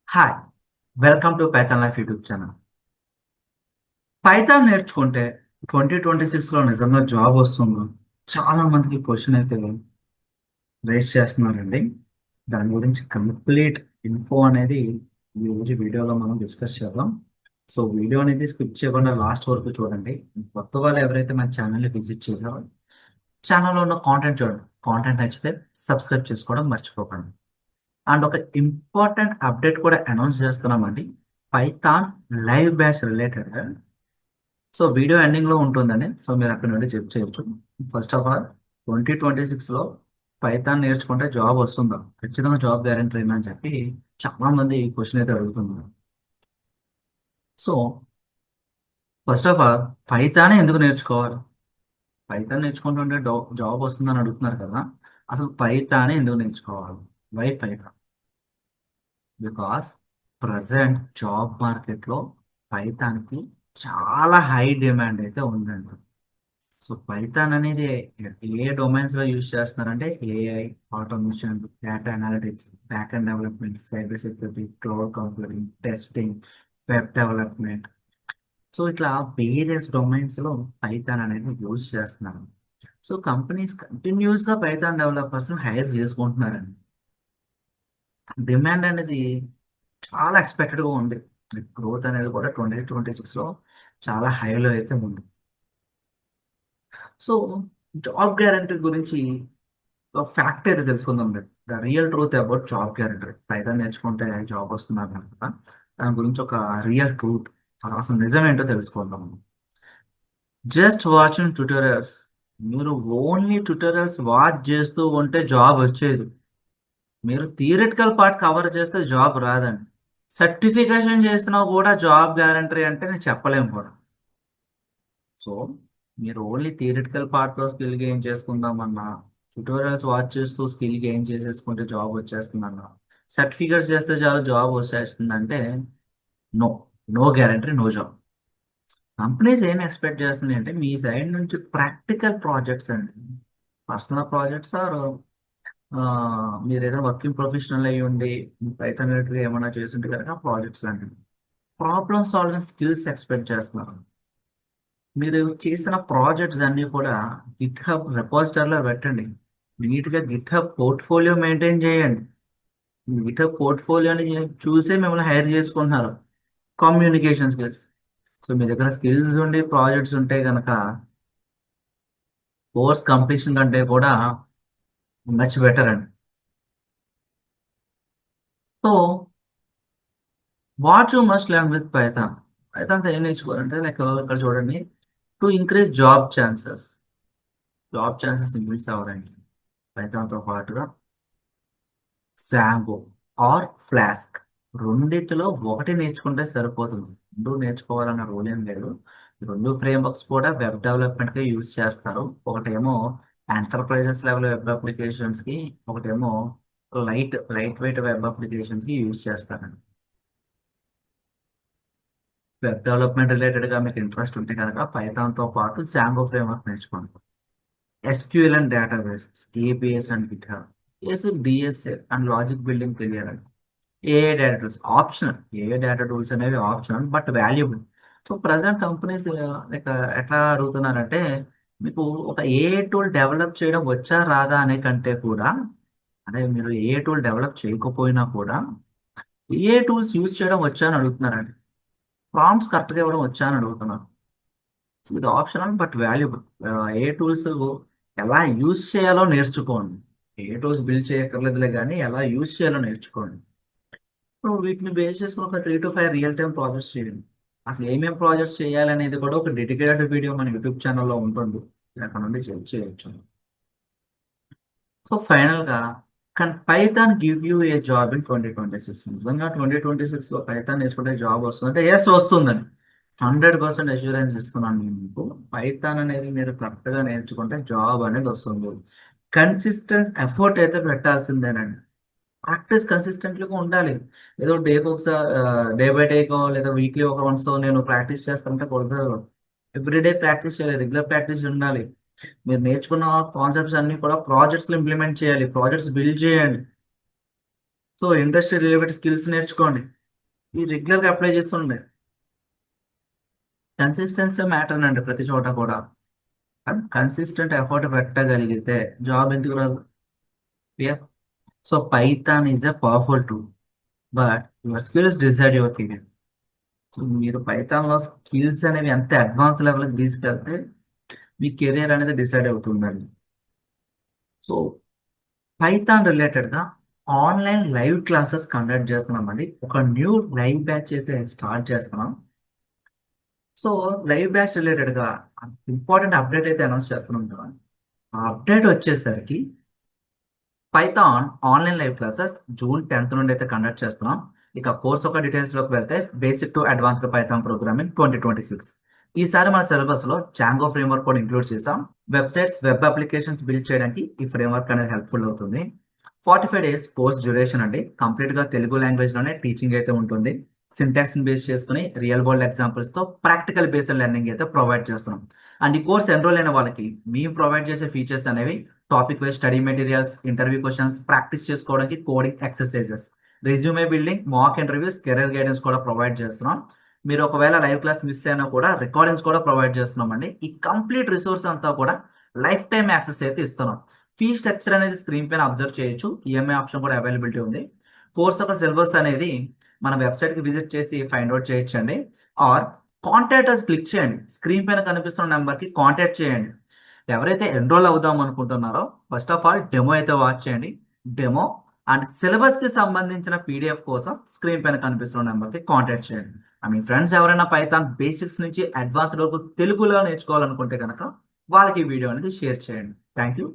Hi! Welcome to Python life YouTube channel. Python నేర్చుకుంటే 2026లో నిజంగా job వస్తుందా? చాలా మందికి క్వెషన్ అయితే రైజ్ చేస్తున్నారండి. దాని గురించి కంప్లీట్ ఇన్ఫో అనేది ఈ రోజు వీడియోలో మనం డిస్కస్ చేద్దాం. సో వీడియో అనేది స్కిప్ చేయకుండా లాస్ట్ వరకు చూడండి. కొత్త వాళ్ళు ఎవరైతే మన ఛానల్‌ని విజిట్ చేశారో ఛానల్‌లో ఉన్న కాంటెంట్ చూడండి. కాంటెంట్ నచ్చితే సబ్స్క్రైబ్ చేసుకోవడం మర్చిపోకండి. అండ్ ఒక ఇంపార్టెంట్ అప్డేట్ కూడా అనౌన్స్ చేస్తున్నామండి. పైథాన్ లైవ్ బ్యాచ్ రిలేటెడ్‌గా. సో వీడియో ఎండింగ్‌లో ఉంటుందండి. సో మీరు అక్కడి నుండి చెక్ చేయొచ్చు. ఫస్ట్ ఆఫ్ ఆల్ 2026లో పైథాన్ నేర్చుకుంటే జాబ్ వస్తుందా? ఖచ్చితంగా జాబ్ గ్యారంటీనా అని చెప్పి చాలామంది ఈ క్వెషన్ అయితే అడుగుతున్నారు. సో ఫస్ట్ ఆఫ్ ఆల్ పైథానే ఎందుకు నేర్చుకోవాలి? పైథాన్ నేర్చుకుంటుంటే జాబ్ వస్తుందని అడుగుతున్నారు కదా! అసలు పైథానే ఎందుకు నేర్చుకోవాలి? Why Python? Because present job మార్కెట్‌లో పైథాన్‌కి చాలా హై డిమాండ్ అయితే ఉందండి. సో పైథాన్ అనేది ఏ డొమైన్స్‌లో యూజ్ చేస్తున్నారంటే AI, automation, data analytics, back end development, cyber security, cloud computing, testing, web development. So ఇట్లా వేరియస్ డొమైన్స్‌లో పైథాన్ అనేది యూజ్ చేస్తున్నారు. సో కంపెనీస్ కంటిన్యూయస్‌గా పైథాన్ డెవలపర్స్‌ని హైర్ చేసుకుంటున్నారండి. డిమాండ్ అనేది చాలా ఎక్స్‌పెక్టెడ్‌గా ఉంది. గ్రోత్ అనేది కూడా 2026లో చాలా హైలో అయితే ఉంది. సో జాబ్ గ్యారంటీ గురించి ఒక ఫ్యాక్ట్ అయితే తెలుసుకుందాం రేపు. The real truth about job guarantee. Python నేర్చుకుంటే జాబ్ వస్తుందన్నారు కదా! దాని గురించి ఒక రియల్ ట్రూత్ అసలు నిజమేంటో తెలుసుకుందాం. Just watching tutorials. మీరు ఓన్లీ ట్యుటోరియల్స్ వాచ్ చేస్తూ ఉంటే జాబ్ వచ్చేది. మీరు థియరిటికల్ పార్ట్ కవర్ చేస్తే జాబ్ రాదండి. సర్టిఫికేషన్ చేసినా కూడా జాబ్ గ్యారంటీ అంటే నేను చెప్పలేము కూడా. సో మీరు ఓన్లీ థియరిటికల్ పార్ట్‌లో స్కిల్ గెయిన్ చేసుకుందామన్నా, ట్యుటోరియల్స్ వాచ్ చేస్తూ స్కిల్ గెయిన్ చేసేసుకుంటే జాబ్ వచ్చేస్తుందన్నా, సర్టిఫికేట్స్ చేస్తే చాలు జాబ్ వచ్చేస్తుందంటే no. No guarantee, no job. Companies ఏం ఎక్స్‌పెక్ట్ చేస్తున్నాయంటే మీ సైడ్ నుంచి ప్రాక్టికల్ ప్రాజెక్ట్స్ అండి. పర్సనల్ ప్రాజెక్ట్స్ ఆర్ మీరేదో వర్కింగ్ ప్రొఫెషనల్ అయ్యుండి పైథాన్ రిలేటెడ్‌గా ఏమన్నా చేసుంటే గనక ప్రాజెక్ట్స్ లాంటివి. ప్రాబ్లమ్ సాల్వింగ్ స్కిల్స్ ఎక్స్‌పెక్ట్ చేస్తున్నారు. మీరు చేసిన ప్రాజెక్ట్స్ అన్నీ కూడా గిట్‌హబ్ రిపాజిటరీలో పెట్టండి. నీట్‌గా గిట్‌హబ్ పోర్ట్‌ఫోలియో మెయింటైన్ చేయండి. గిట్‌హబ్ పోర్ట్‌ఫోలియోని చూసే మిమ్మల్ని హైర్ చేసుకుంటున్నారు. Communication skills. సో మీ దగ్గర స్కిల్స్ ఉండి ప్రాజెక్ట్స్ ఉంటే గనక కోర్స్ కంప్లీషన్ కంటే కూడా మచ్ బెటర్ అండి. So what you must learn with Python. పైథాన్‌తో ఏం నేర్చుకోవాలంటే లైక్ ఇక్కడ చూడండి. To increase job chances. Job chances increase అవ్వడానికి పైథాన్‌తో పాటుగా శాంగో ఆర్ ఫ్లాస్క్ రెండిటిలో ఒకటి నేర్చుకుంటే సరిపోతుంది. 2 నేర్చుకోవాలన్న రూల్ ఏం లేదు. 2 ఫ్రేమ్‌వర్క్స్ కూడా వెబ్ డెవలప్‌మెంట్‌కే యూజ్ చేస్తారు. ఒకటేమో ఎంటర్‌ప్రైజెస్ లెవెల్ వెబ్ అప్లికేషన్స్‌కి, ఒకటేమో లైట్ వెయిట్ వెబ్ అప్లికేషన్స్‌కి యూజ్ చేస్తారండి. వెబ్ డెవలప్‌మెంట్ రిలేటెడ్‌గా మీకు ఇంట్రెస్ట్ ఉంటే గనక పైథాన్‌తో పాటు జాంగో ఫ్రేమ్‌వర్క్ నేర్చుకోండి. SQL and databases, ABS and GitHub, basic DSA and logic building తెలియాలండి. AI data tools optional. AI data tools అనేవి optional but valuable. So present companies like ఎట్లా అడుగుతున్నారంటే మీకు ఒక ఏఐ టూల్ డెవలప్ చేయడం వచ్చా రాదా అనే కంటే కూడా అంటే మీరు ఏఐ టూల్ డెవలప్ చేయకపోయినా కూడా ఏఐ టూల్స్ యూజ్ చేయడం వచ్చా అని అడుగుతున్నారండి. ప్రాంప్ట్స్ కరెక్ట్‌గా ఇవ్వడం వచ్చా అని అడుగుతున్నారు. సో ఇది optional but valuable. AI tools ఎలా యూజ్ చేయాలో నేర్చుకోండి. ఏఐ టూల్స్ బిల్డ్ చేయక్కర్లేదులే గానీ ఎలా యూజ్ చేయాలో నేర్చుకోండి. సో వీటిని బేస్ చేసుకొని ఒక 3-5 రియల్ టైమ్ ప్రాజెక్ట్స్ చేయండి. అసలు ఏమేం ప్రాజెక్ట్స్ చేయాలనేది కూడా ఒక డెడికేటెడ్ వీడియో మన యూట్యూబ్ ఛానల్‌లో ఉంటుంది. అక్కడ నుండి చెక్ చేయొచ్చు. సో ఫైనల్‌గా can Python give you A job in 2026? నిజంగా 2026లో పైథాన్ నేర్చుకుంటే జాబ్ వస్తుందంటే యెస్ వస్తుందండి. 100% అష్యూరెన్స్ ఇస్తున్నాను నేను మీకు. పైథాన్ అనేది మీరు కరెక్ట్‌గా నేర్చుకుంటే జాబ్ అనేది వస్తుంది. కన్సిస్టెంట్ ఎఫర్ట్ అయితే పెట్టాల్సిందేనండి. ప్రాక్టీస్ కన్సిస్టెంట్‌గా ఉండాలి. ఏదో డే బై డేకో లేదా వీక్లీ ఒక వన్సో నేను ప్రాక్టీస్ చేస్తానంటే కుదరదు. ఎవ్రీడే ప్రాక్టీస్ చేయాలి. రెగ్యులర్ ప్రాక్టీస్ ఉండాలి. మీరు నేర్చుకున్న కాన్సెప్ట్స్ అన్నీ కూడా ప్రాజెక్ట్స్‌లో ఇంప్లిమెంట్ చేయాలి. ప్రాజెక్ట్స్ బిల్డ్ చేయండి. సో ఇండస్ట్రీ రిలేటెడ్ స్కిల్స్ నేర్చుకోండి. ఈ రెగ్యులర్గా అప్లై చేస్తుండే. కన్సిస్టెన్సీ మ్యాటర్ అండి ప్రతి చోట కూడా. కన్సిస్టెంట్ ఎఫర్ట్ పెట్టగలిగితే జాబ్ ఎందుకు రాదు? So Python is a powerful tool, but your skills decide your career. So మీరు పైథాన్లో స్కిల్స్ అనేవి ఎంత అడ్వాన్స్ లెవెల్కి తీసుకెళ్తే మీ కెరీర్ అనేది డిసైడ్ అవుతుందండి. సో పైథాన్ రిలేటెడ్గా ఆన్లైన్ లైవ్ క్లాసెస్ కండక్ట్ చేస్తున్నామండి. ఒక న్యూ లైవ్ బ్యాచ్ అయితే స్టార్ట్ చేస్తున్నాం. సో లైవ్ బ్యాచ్ రిలేటెడ్గా ఇంపార్టెంట్ అప్డేట్ అయితే అనౌన్స్ చేస్తున్నాం కదా. ఆ అప్డేట్ వచ్చేసరికి Python online live classes June 10th నుండి అయితే కండక్ట్ చేస్తున్నాం. ఇక కోర్స్ ఒక డీటెయిల్స్లోకి వెళ్తే basic to advanced Python programming 2026. ఈసారి మన సిలబస్లో జాంగో ఫ్రేమ్వర్క్ కూడా ఇంక్లూడ్ చేసాం. వెబ్సైట్స్, వెబ్ అప్లికేషన్స్ బిల్డ్ చేయడానికి ఈ ఫ్రేమ్వర్క్ అనేది హెల్ప్ఫుల్ అవుతుంది. 45 days కోర్స్ డ్యూరేషన్ అండి. కంప్లీట్గా తెలుగు లాంగ్వేజ్లోనే టీచింగ్ అయితే ఉంటుంది. సింటాక్స్ని బేస్ చేసుకుని రియల్ వరల్డ్ ఎగ్జాంపుల్స్తో ప్రాక్టికల్ బేస్డ్ లెర్నింగ్ అయితే ప్రొవైడ్ చేస్తున్నాం. అండ్ ఈ కోర్స్ ఎన్రోల్ అయిన వాళ్ళకి మేము ప్రొవైడ్ చేసే ఫీచర్స్ అనేవి topic wise study materials, interview questions, practice చేసుకోవడానికి coding exercises, resume building, mock interviews, career guidance కూడా ప్రొవైడ్ చేస్తున్నాం. మీరు ఒకవేళ లైవ్ క్లాస్ మిస్ అయినా కూడా రికార్డింగ్స్ కూడా ప్రొవైడ్ చేస్తున్నామండి. ఈ కంప్లీట్ రిసోర్స్ అంతా కూడా లైఫ్ టైం యాక్సెస్ అయితే ఇస్తున్నాం. ఫీ స్ట్రక్చర్ అనేది స్క్రీన్ పైన అబ్జర్వ్ చేయొచ్చు. ఈఎంఐ ఆప్షన్ కూడా అవైలబిలిటీ ఉంది. కోర్స్ యొక్క సిలబస్ అనేది మన వెబ్సైట్కి విజిట్ చేసి ఫైండ్ అవుట్ చేయొచ్చండి. ఆర్ కాంటాక్ట్ క్లిక్ చేయండి. స్క్రీన్ పైన కనిపిస్తున్న నెంబర్కి కాంటాక్ట్ చేయండి. ఎవరైతే ఎన్రోల్ అవుదాం అనుకుంటున్నారో ఫస్ట్ ఆఫ్ ఆల్ డెమో అయితే వాచ్ చేయండి. డెమో అండ్ సిలబస్కి సంబంధించిన పీడిఎఫ్ కోసం స్క్రీన్ పైన కనిపిస్తున్న నెంబర్కి కాంటాక్ట్ చేయండి. మీ ఫ్రెండ్స్ ఎవరైనా పైథాన్ బేసిక్స్ నుంచి అడ్వాన్స్డ్ వరకు తెలుగులో నేర్చుకోవాలనుకుంటే కనుక వాళ్ళకి ఈ వీడియో అనేది షేర్ చేయండి. Thank you.